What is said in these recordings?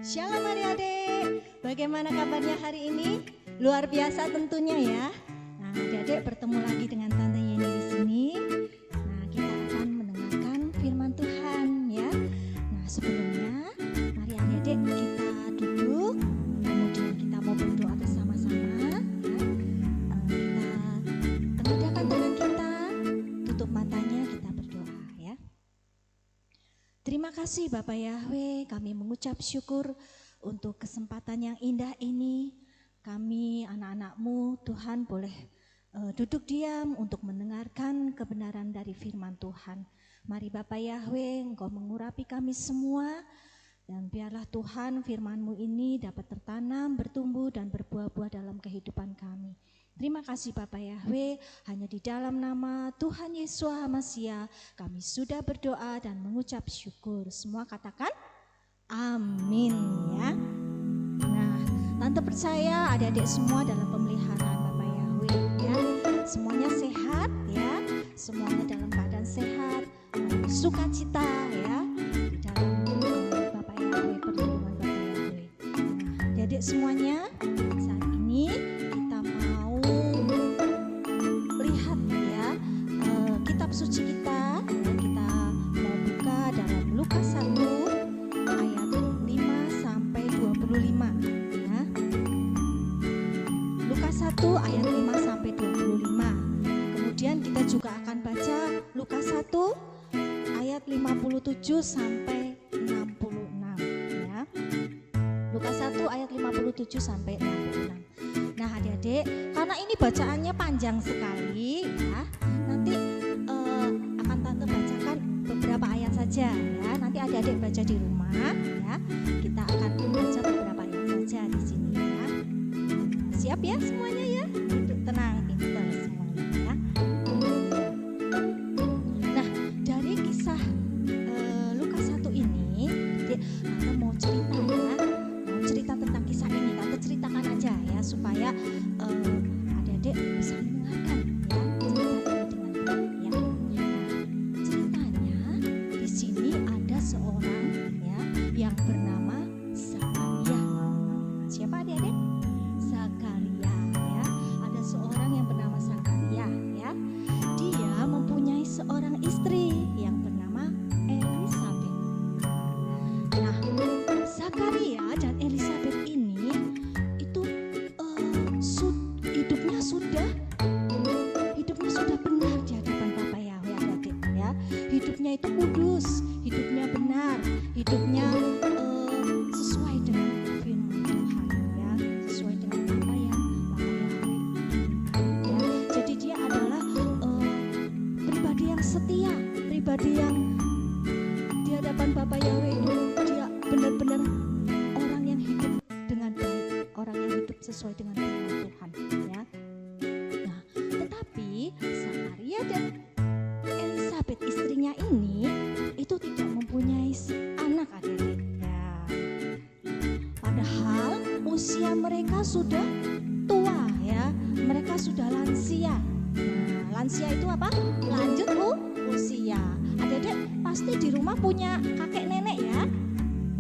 Shalom adik-adik, bagaimana kabarnya hari ini? Luar biasa tentunya ya. Nah, adik-adik bertemu lagi dengan Tante Yeni di sini. Nah, kita akan mendengarkan firman Tuhan ya. Nah, sebelumnya mari adik-adik kita duduk, kemudian kita mau berdoa bersama-sama ya. Kita tengadahkan tangan kita, tutup matanya, kita berdoa ya. Terima kasih Bapak Yahweh, kami mengucap syukur untuk kesempatan yang indah ini. Kami anak-anak-Mu Tuhan boleh duduk diam untuk mendengarkan kebenaran dari firman Tuhan. Mari Bapak Yahweh, Engkau mengurapi kami semua, dan biarlah Tuhan firman-Mu ini dapat tertanam, bertumbuh dan berbuah-buah dalam kehidupan kami. Terima kasih Bapak Yahweh, hanya di dalam nama Tuhan Yesus Hamasia kami sudah berdoa dan mengucap syukur. Semua katakan amin ya. Nah, Tante percaya adik-adik semua dalam pemeliharaan Bapak Yahweh ya. Semuanya sehat ya, semuanya dalam keadaan sehat, sukacita ya di dalam Bapak Yahweh, perlindungan Bapak Yahweh. Nah, adik-adik semuanya, saat ini kita mau lihat ya kitab suci kita. Kita mau buka dalam Lukas 1 ayat 5 sampai 25 ya. Lukas 1 ayat 5 sampai 25. Kemudian kita juga akan baca Lukas 1 ayat 57 sampai 66 ya. Lukas 1 ayat 57 sampai 66. Nah adik-adik, karena ini bacaannya panjang sekali ya, nanti akan Tante bacakan beberapa ayat saja ya. Nanti adik-adik baca di rumah ya. Kita akan baca beberapa ayat saja di sini ya. Siap ya semuanya ya? Duduk tenang, pintar semuanya ya. Nah, dari kisah Lukas 1 ini, Tante mau cerita ya. Mau cerita tentang kisah ini, Tante ceritakan aja ya supaya adik-adik bisa mendengarkan ya cerita ini dengan baik ya. Ceritanya di sini ada seorang ya yang bernama Zakaria. Siapa adik-adik? Zakaria ya. Ada seorang yang bernama Zakaria ya. Dia mempunyai seorang istri yang bernama Elisabet. Nah, Zakaria dan Elisabet ini itu hidupnya sudah benar di hadapan Bapak Yahweh adik-adik ya. Hidupnya itu kudus, hidupnya benar, hidupnya sesuai dengan firman Tuhan ya, sesuai dengan apa yang Bapak Yahweh inginkan ya. Jadi dia adalah pribadi yang setia, pribadi yang di hadapan Bapak Yahweh itu dia benar-benar orang yang hidup dengan baik, orang yang hidup sesuai dengan firman Tuhan ya. Nah, tetapi Zakaria dan Elisabet istrinya ini itu tidak mempunyai anak adik-adik ya. Padahal usia mereka sudah tua ya, mereka sudah lansia. Nah, lansia itu apa? Lanjut usia. Adik-adik pasti di rumah punya kakek nenek ya.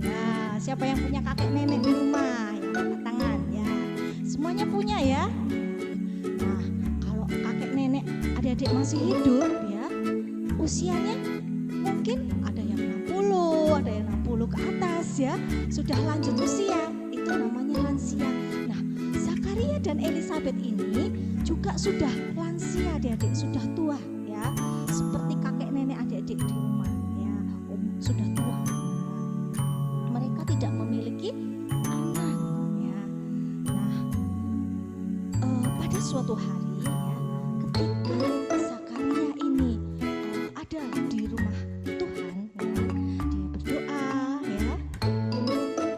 Ya, siapa yang punya kakek nenek di rumah? Ya, angkat tangan ya. Semuanya punya ya. Nah, kalau kakek nenek adik-adik masih hidup ya, usianya mungkin ada yang 60, ada yang 60 ke atas ya, sudah lanjut usia, itu namanya lansia. Nah, Zakaria dan Elisabet ini juga sudah lansia adik-adik, sudah tua ya, seperti kakek nenek adik-adik di rumah ya, sudah tua. Mereka tidak memiliki anak ya. Nah, pada suatu hari ya, ketika Zakaria ini ada di rumah Tuhan ya, dia berdoa ya,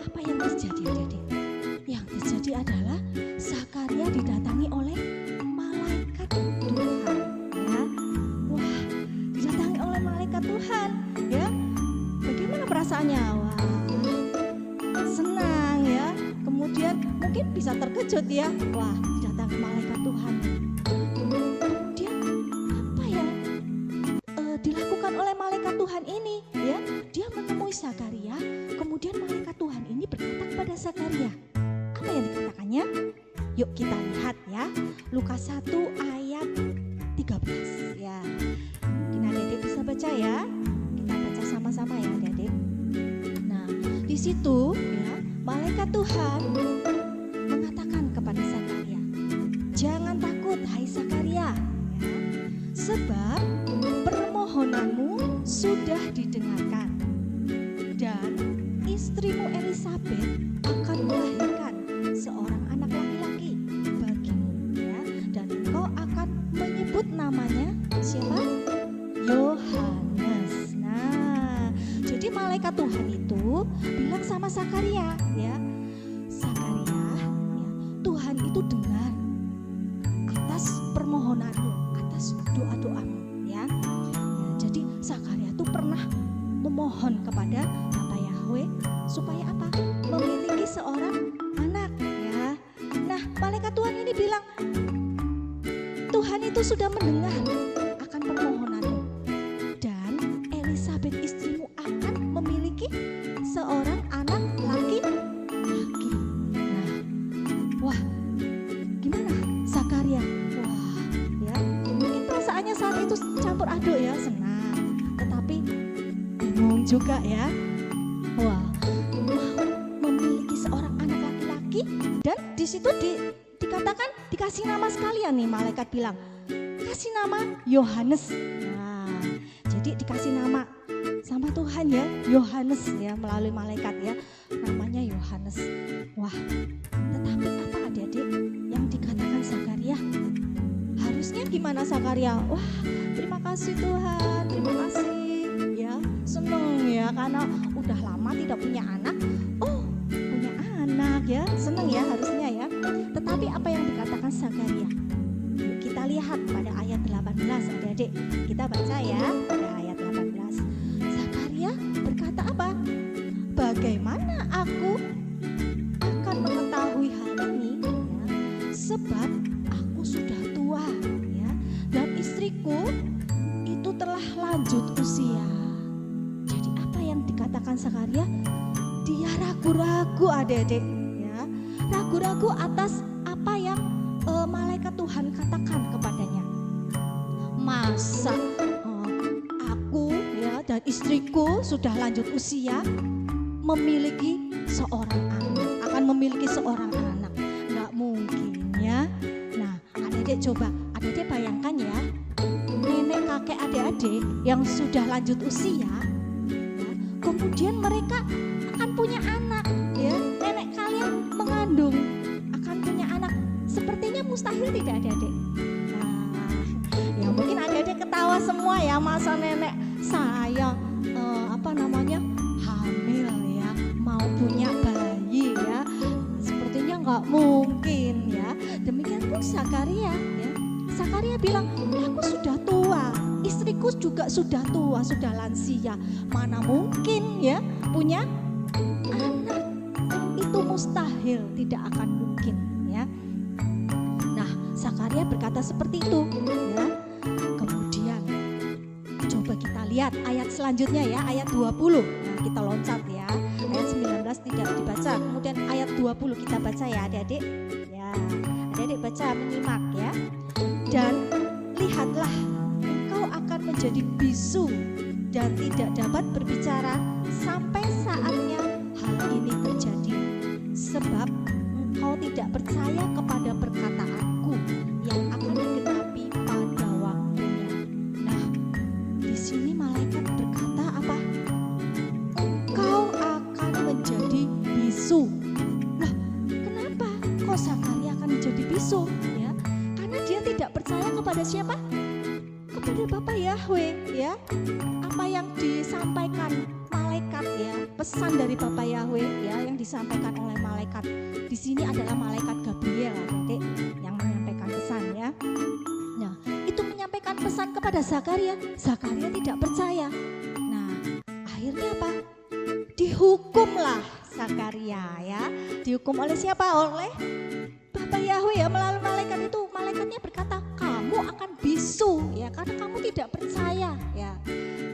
apa yang terjadi adik-adik? Yang terjadi adalah Zakaria didatangi oleh malaikat Tuhan ya. Wah, didatangi oleh malaikat Tuhan ya. Bagaimana perasaannya? Wah, senang ya. Kemudian mungkin bisa terkejut ya. Wah, didatangi malaikat Tuhan. Kemudian apa yang dilakukan oleh malaikat Tuhan ini ya? dia menemui Zakaria, kemudian malaikat Tuhan ini berkata kepada Zakaria. Apa yang dikatakannya? Yuk kita lihat ya, Lukas 1 ayat 13 ya. Mungkin adik-adik bisa baca ya, kita baca sama-sama ya adik-adik. Nah di situ ya, malaikat Tuhan mengatakan kepada Zakaria, jangan takut hai Zakaria, ya, sebab permohonanmu sudah didengarkan dan istrimu Elisabet akan melahirkan seorang anak laki-laki bagimu, ya, dan engkau akan menyebut namanya siapa? Yohanes. Nah, jadi malaikat Tuhan itu bilang sama Zakaria, ya, Zakaria, ya, Tuhan itu dengar atas permohonanmu, atas doa-doamu, ya. Jadi Zakaria itu pernah memohon kepada Bapak Yahweh supaya apa? Memiliki seorang anak, ya. Nah, malaikat Tuhan ini bilang, Tuhan itu sudah mendengar akan permohonanmu dan Elisabet istrimu akan memiliki seorang anak laki-laki. Nah, wah, gimana Zakaria? Wah, ya, mungkin perasaannya saat itu campur aduk ya, senang, tetapi bingung juga ya. Wah, mau memiliki seorang anak laki-laki dan di situ dikatakan dikasih nama sekalian nih, malaikat bilang kasih nama Yohanes. Nah, jadi dikasih nama sama Tuhan ya, Yohanes ya, melalui malaikat ya, namanya Yohanes. Wah, tetapi apa adik-adik yang dikatakan Zakaria? Harusnya gimana Zakaria? Wah, terima kasih Tuhan, terima kasih ya, seneng ya karena udah lama tidak punya anak. Oh, punya anak ya, seneng ya harusnya ya. Tetapi apa yang dikatakan Zakaria? Yuk kita lihat pada ayat 18 adik-adik. Kita baca ya pada ayat 18. Zakaria berkata apa? Bagaimana aku akan mengetahui hal ini ya, sebab aku sudah tua ya, dan istriku itu telah lanjut usia. Jadi apa yang dikatakan Zakaria? Dia ragu-ragu adik-adik ya, ragu-ragu atas apa yang malaikat Tuhan katakan kepadanya. Masa aku ya dan istriku sudah lanjut usia memiliki seorang anak, akan memiliki seorang anak, nggak mungkin ya. Nah, adik-adik coba, adik-adik bayangkan ya, nenek kakek adik-adik yang sudah lanjut usia, ya, kemudian mereka akan punya anak, ya, nenek kalian mengandung akan punya anak, sepertinya mustahil tidak adik-adik? Nah, ya mungkin adik-adik ketawa semua ya, masa nenek saya hamil ya, mau punya bayi ya, sepertinya nggak mungkin ya. Demikian pun Zakaria ya, Zakaria bilang aku sudah tua, istriku juga sudah tua, sudah lansia, mana mungkin ya punya anak, itu mustahil, tidak akan mungkin ya. Nah, Zakaria berkata seperti itu ya. Kemudian coba kita lihat ayat selanjutnya ya, ayat 20. Nah, kita loncat ya. Ayat 19 tidak dibaca. Kemudian ayat 20 kita baca ya adik-adik. Ya, adik-adik baca, menyimak ya. Dan lihatlah, engkau akan menjadi bisu dan tidak dapat berbicara sampai saatnya hal ini terjadi. Sebab engkau tidak percaya kepada perkataanku yang akan digenapi pada waktunya. Nah, di sini malaikat berkata apa? Engkau akan menjadi bisu. Nah, kenapa kok Zakaria akan menjadi bisu? Ya, karena dia tidak percaya kepada siapa? Kepada Bapa Yahweh ya. Apa yang disampaikan malaikat ya, pesan dari Bapa Yahweh ya, yang disampaikan oleh malaikat. Di sini adalah malaikat Gabriel adik yang menyampaikan pesan ya. Nah, itu menyampaikan pesan kepada Zakaria. Zakaria tidak percaya. Nah, akhirnya apa? Dihukumlah Zakaria ya. Dihukum oleh siapa? Oleh Bapa Yahweh ya, melalui malaikat itu. Malaikatnya berkata, kamu akan bisu ya, karena kamu tidak percaya ya.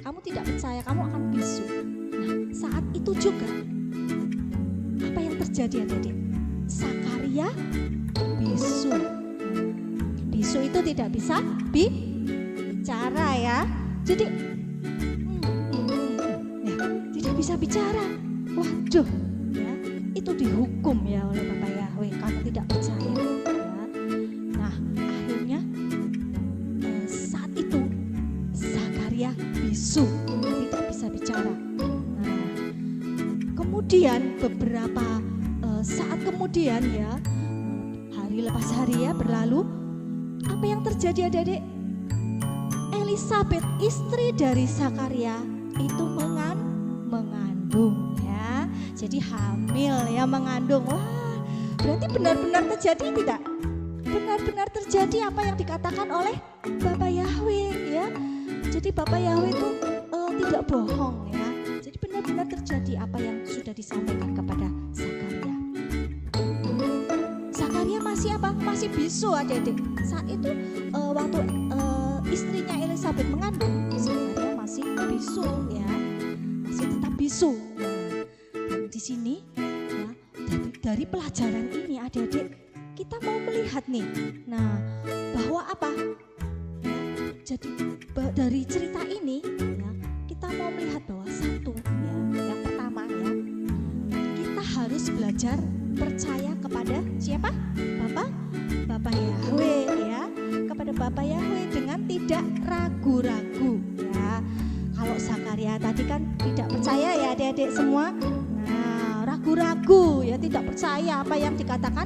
kamu tidak percaya, kamu akan bisu. Nah, saat itu juga apa yang terjadi adik-adik? Zakaria bisu. Bisu itu tidak bisa bicara ya. Jadi ya, tidak bisa bicara. Waduh, ya, itu dihukum ya oleh Bapak Yahweh karena tidak percaya. Ya. Nah, akhirnya saat itu Zakaria bisu, tidak bisa bicara. Nah, kemudian beberapa saat kemudian ya, hari lepas hari ya berlalu, apa yang terjadi adik-adik? Elisabet istri dari Zakaria itu mengandung ya, jadi hamil ya, mengandung. Wah, berarti benar-benar terjadi tidak? Benar-benar terjadi apa yang dikatakan oleh Bapak Yahweh ya. Jadi Bapak Yahweh itu tidak bohong ya. Jadi benar-benar terjadi apa yang sudah disampaikan kepada Zakaria. Zakaria masih apa? Masih bisu adik-adik. Saat itu waktu istrinya Elisabet mengandung, Zakaria masih bisu ya, masih tetap bisu. Nah, dan di sini ya, dari pelajaran ini adik-adik kita mau melihat nih, nah bahwa apa? Jadi dari cerita ini ya, kita mau melihat bahwa satu ya, yang pertama ya, kita harus belajar percaya kepada siapa? Bapak Yahweh ya, kepada Bapak Yahweh dengan tidak ragu-ragu ya. Kalau Zakaria tadi kan tidak percaya ya adik-adik semua. Nah, ragu-ragu ya, tidak percaya apa yang dikatakan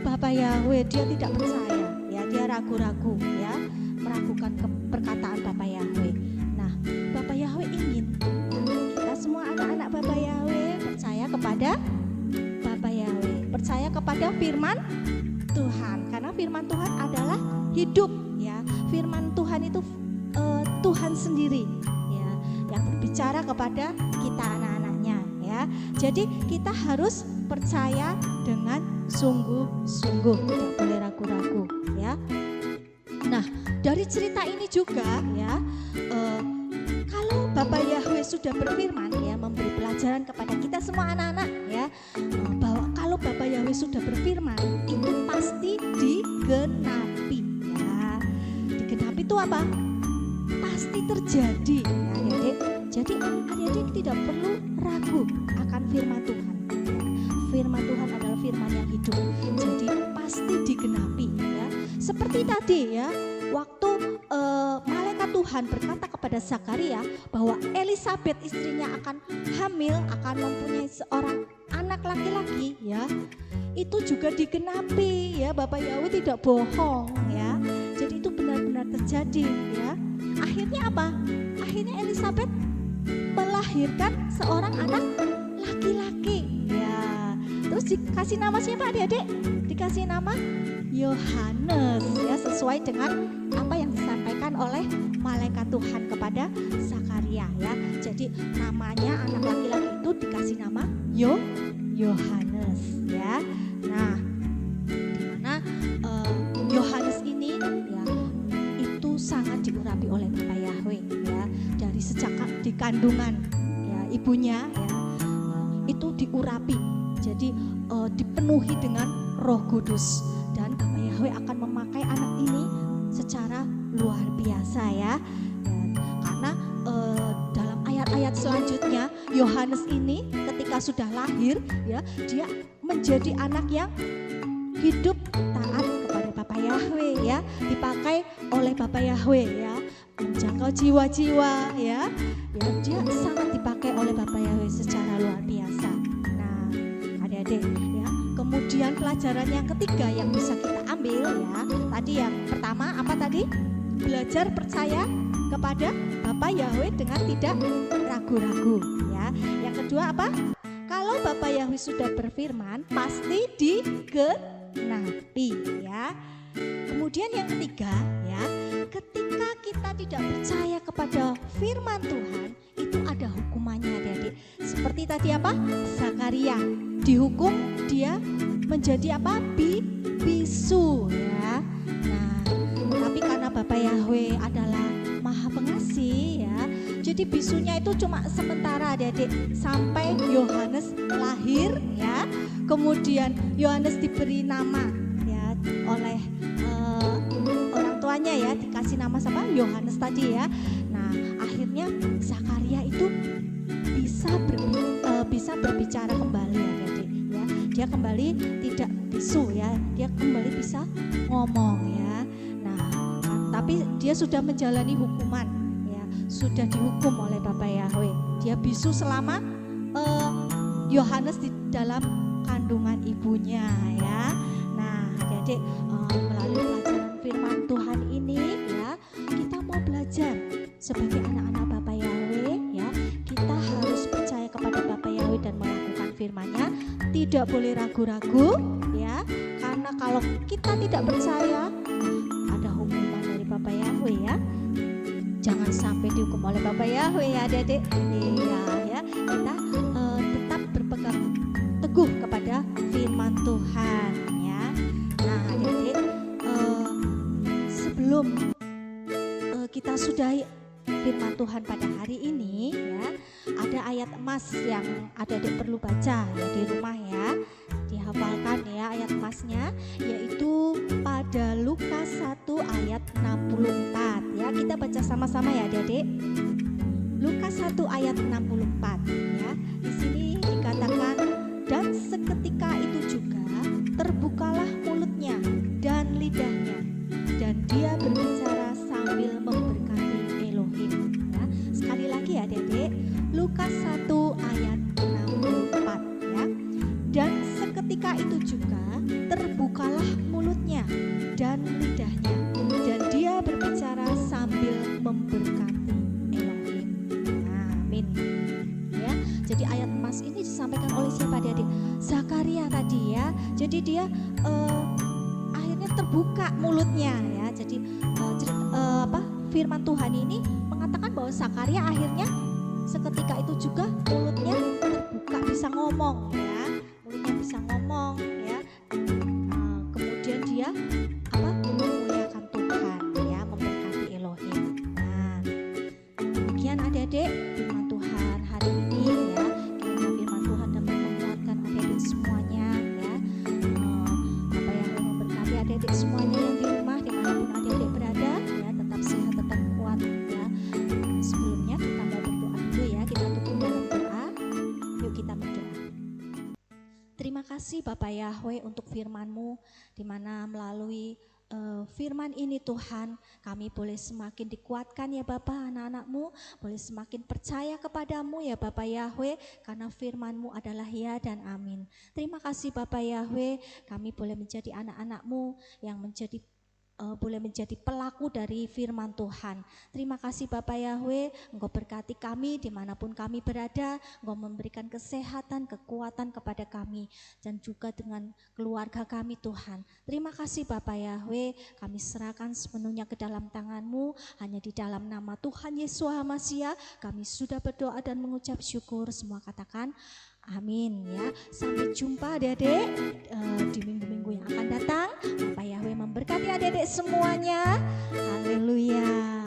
Bapak Yahweh, dia tidak percaya ya, dia ragu-ragu ya, meragukan perkataan Bapak Yahweh. Nah, Bapak Yahweh ingin kita semua anak-anak Bapak Yahweh percaya kepada Bapak Yahweh, percaya kepada firman Tuhan, karena firman Tuhan adalah hidup ya. Firman Tuhan itu Tuhan sendiri ya, yang berbicara kepada kita anak-anaknya ya. Jadi kita harus percaya dengan sungguh-sungguh, tidak boleh ragu-ragu ya. Nah, dari cerita ini juga ya, kalau Bapak Yahweh sudah berfirman ya, memberi pelajaran kepada kita semua anak-anak ya, bahwa kalau Bapak Yahweh sudah berfirman itu pasti digenapi ya. Digenapi itu apa? Pasti terjadi ya adik-adik. Jadi adik-adik tidak perlu ragu akan firman Tuhan. Firman Tuhan adalah firman yang hidup, jadi pasti digenapi ya. Seperti tadi ya, waktu malaikat Tuhan berkata kepada Zakaria bahwa Elisabet istrinya akan hamil, akan mempunyai seorang anak laki-laki ya, itu juga digenapi ya. Bapak Yahweh tidak bohong ya, jadi itu benar-benar terjadi ya. Akhirnya apa? Akhirnya Elisabet melahirkan seorang anak laki-laki ya. Terus dikasih nama siapa adik-adik? Dikasih nama Yohanes ya, sesuai dengan apa yang disampaikan oleh malaikat Tuhan kepada Zakaria ya. Jadi namanya anak laki-laki itu dikasih nama Yohanes ya. Nah, dimana Yohanes ini ya, itu sangat diurapi oleh Bapak Yahweh ya, dari sejak di kandungan ya ibunya ya, itu diurapi. Jadi dipenuhi dengan Roh Kudus, dan Bapak Yahweh akan memakai anak ini secara luar biasa ya. Karena dalam ayat-ayat selanjutnya Yohanes ini ketika sudah lahir ya, dia menjadi anak yang hidup taat kepada Bapak Yahweh ya, dipakai oleh Bapak Yahweh ya, menjangkau jiwa-jiwa ya. Ya, dia sangat dipakai oleh Bapak Yahweh secara luar biasa. Adik ya. Kemudian pelajaran yang ketiga yang bisa kita ambil ya, tadi yang pertama apa tadi? Belajar percaya kepada Bapak Yahweh dengan tidak ragu-ragu ya. Yang kedua apa? Kalau Bapak Yahweh sudah berfirman pasti digenapi ya. Kemudian yang ketiga ya, ketika kita tidak percaya kepada firman Tuhan, itu ada hukumannya adik-adik. Seperti tadi apa? Zakaria dihukum, dia menjadi apa? Bisu ya. Nah, tapi karena Bapak Yahweh adalah Maha Pengasih ya, Jadi bisunya itu cuma sementara adik-adik sampai Yohanes lahir ya. Kemudian Yohanes diberi nama ya oleh orang tuanya ya, dikasih nama siapa? Yohanes tadi ya. Nah, akhirnya Zakaria itu bisa berbicara kembali adik-adik ya. Dia kembali tidak bisu ya, dia kembali bisa ngomong ya. Nah, tapi dia sudah menjalani hukuman ya, sudah dihukum oleh Bapak Yahweh. Dia bisu selama Yohanes di dalam kandungan ibunya ya. Nah, adik-adik melalui pelajaran firman Tuhan ini ya, kita mau belajar sebagai anak-anak Bapak Yahweh ya, kita harus percaya kepada Bapak Yahweh dan melakukan firman-Nya, tidak boleh ragu-ragu ya, karena kalau kita tidak percaya ada hukuman dari Bapak Yahweh ya. Jangan sampai dihukum oleh Bapak Yahweh ya adik-adik. Iya ya, kita tetap berpegang teguh kepada firman Tuhan ya. Nah adik-adik, sebelum kita sudahi firman Tuhan pada hari ini ya, ada ayat emas yang adik-adik perlu baca ya di rumah ya, dihafalkan ya ayat emasnya, yaitu pada Lukas 1 ayat 64 ya. Kita baca sama-sama ya adik-adik. Lukas 1 ayat 64 ya. Di sini dikatakan, dan seketika itu juga terbukalah mulutnya dan lidahnya, dan dia berbicara sambil memberkati Elohim ya. Sekali lagi ya adik-adik, Lukas 1 ayat 64 ya. Dan seketika itu juga terbukalah mulutnya dan lidahnya, dan dia berbicara sambil memberkati Elohim. Amin ya. Jadi ayat emas ini disampaikan oleh siapa adik-adik? Zakaria tadi ya. Jadi dia akhirnya terbuka mulutnya ya. Jadi firman Tuhan ini mengatakan bahwa Zakaria akhirnya seketika itu juga mulutnya terbuka, bisa ngomong ya, mulutnya bisa ngomong ya. Kemudian dia memuliakan Tuhan ya, memberkati Elohim. Nah, demikian adik-adik firman Tuhan hari ini ya. Kiranya firman Tuhan dapat menguatkan adik-adik semuanya ya. Bapak Yahweh memberkati adik-adik semuanya yang di rumah dimanapun adik-adik berada ya, tetap sehat, tetap kuat ya. Sebelumnya kita mau berdoa dulu ya, kita tutup dalam doa. Yuk kita berdoa. Terima kasih Bapak Yahweh untuk firman-Mu, di mana melalui firman ini Tuhan, kami boleh semakin dikuatkan ya Bapak, anak-anak-Mu boleh semakin percaya kepadamu ya Bapak Yahweh, karena firman-Mu adalah ya dan amin. Terima kasih Bapak Yahweh, kami boleh menjadi anak-anak-Mu yang boleh menjadi pelaku dari firman Tuhan. Terima kasih Bapak Yahweh, Engkau berkati kami dimanapun kami berada, Engkau memberikan kesehatan, kekuatan kepada kami, dan juga dengan keluarga kami Tuhan. Terima kasih Bapak Yahweh, kami serahkan sepenuhnya ke dalam tangan-Mu, hanya di dalam nama Tuhan Yesus HaMasiah, kami sudah berdoa dan mengucap syukur, semua katakan amin ya. Sampai jumpa adik-adik di minggu-minggu yang akan datang. Bapak Yahweh memberkati adik-adik semuanya. Haleluya.